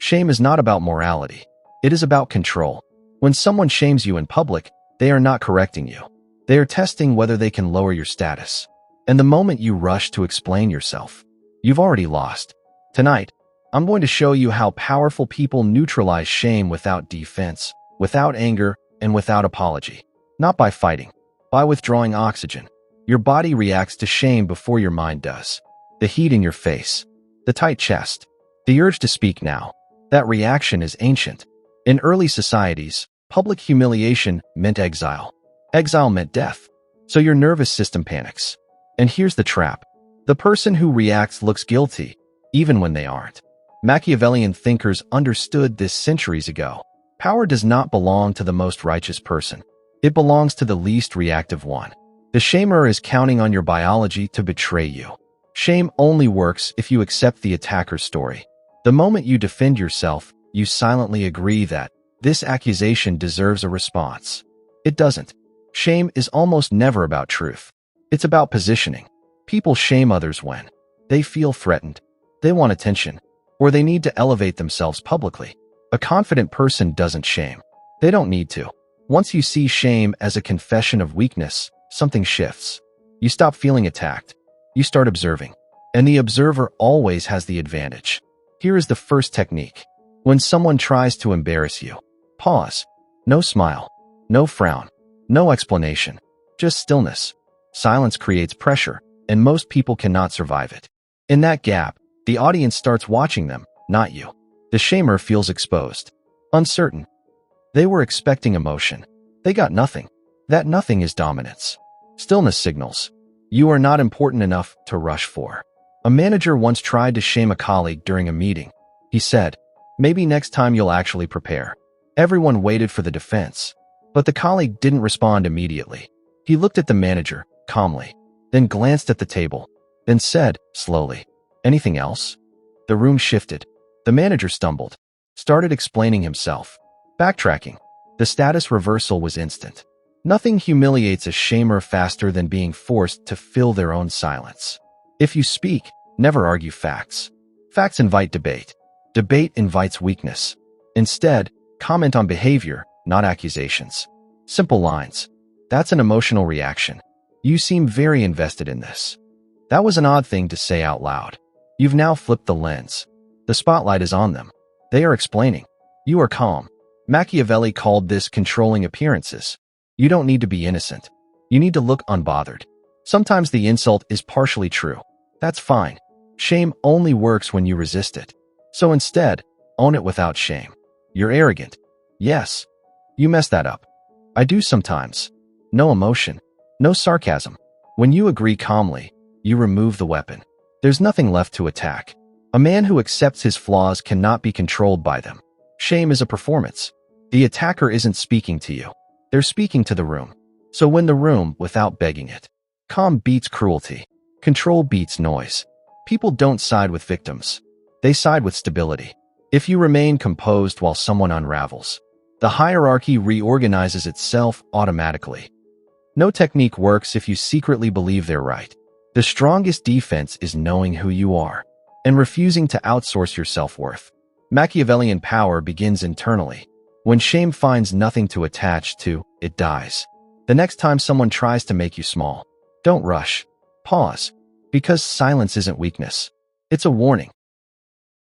Shame is not about morality. It is about control. When someone shames you in public, they are not correcting you. They are testing whether they can lower your status. And the moment you rush to explain yourself, you've already lost. Tonight, I'm going to show you how powerful people neutralize shame without defense, without anger, and without apology. Not by fighting, by withdrawing oxygen. Your body reacts to shame before your mind does. The heat in your face, the tight chest, the urge to speak now. That reaction is ancient. In early societies, public humiliation meant exile. Exile meant death. So your nervous system panics. And here's the trap. The person who reacts looks guilty, even when they aren't. Machiavellian thinkers understood this centuries ago. Power does not belong to the most righteous person. It belongs to the least reactive one. The shamer is counting on your biology to betray you. Shame only works if you accept the attacker's story. The moment you defend yourself, you silently agree that this accusation deserves a response. It doesn't. Shame is almost never about truth. It's about positioning. People shame others when they feel threatened, they want attention, or they need to elevate themselves publicly. A confident person doesn't shame. They don't need to. Once you see shame as a confession of weakness, something shifts. You stop feeling attacked. You start observing. And the observer always has the advantage. Here is the first technique. When someone tries to embarrass you, pause. No smile. No frown. No explanation. Just stillness. Silence creates pressure, and most people cannot survive it. In that gap, the audience starts watching them, not you. The shamer feels exposed. Uncertain. They were expecting emotion. They got nothing. That nothing is dominance. Stillness signals. You are not important enough to rush for. A manager once tried to shame a colleague during a meeting. He said, "Maybe next time you'll actually prepare." Everyone waited for the defense. But the colleague didn't respond immediately. He looked at the manager, calmly, then glanced at the table, then said, slowly, "Anything else?" The room shifted. The manager stumbled, started explaining himself, backtracking. The status reversal was instant. Nothing humiliates a shamer faster than being forced to fill their own silence. If you speak, never argue facts. Facts invite debate. Debate invites weakness. Instead, comment on behavior, not accusations. Simple lines. That's an emotional reaction. You seem very invested in this. That was an odd thing to say out loud. You've now flipped the lens. The spotlight is on them. They are explaining. You are calm. Machiavelli called this controlling appearances. You don't need to be innocent. You need to look unbothered. Sometimes the insult is partially true. That's fine. Shame only works when you resist it. So instead, own it without shame. You're arrogant. Yes. You mess that up. I do sometimes. No emotion. No sarcasm. When you agree calmly, you remove the weapon. There's nothing left to attack. A man who accepts his flaws cannot be controlled by them. Shame is a performance. The attacker isn't speaking to you. They're speaking to the room. So win the room without begging it. Calm beats cruelty. Control beats noise. People don't side with victims. They side with stability. If you remain composed while someone unravels, the hierarchy reorganizes itself automatically. No technique works if you secretly believe they're right. The strongest defense is knowing who you are and refusing to outsource your self-worth. Machiavellian power begins internally. When shame finds nothing to attach to, it dies. The next time someone tries to make you small, don't rush. Pause. Because silence isn't weakness. It's a warning.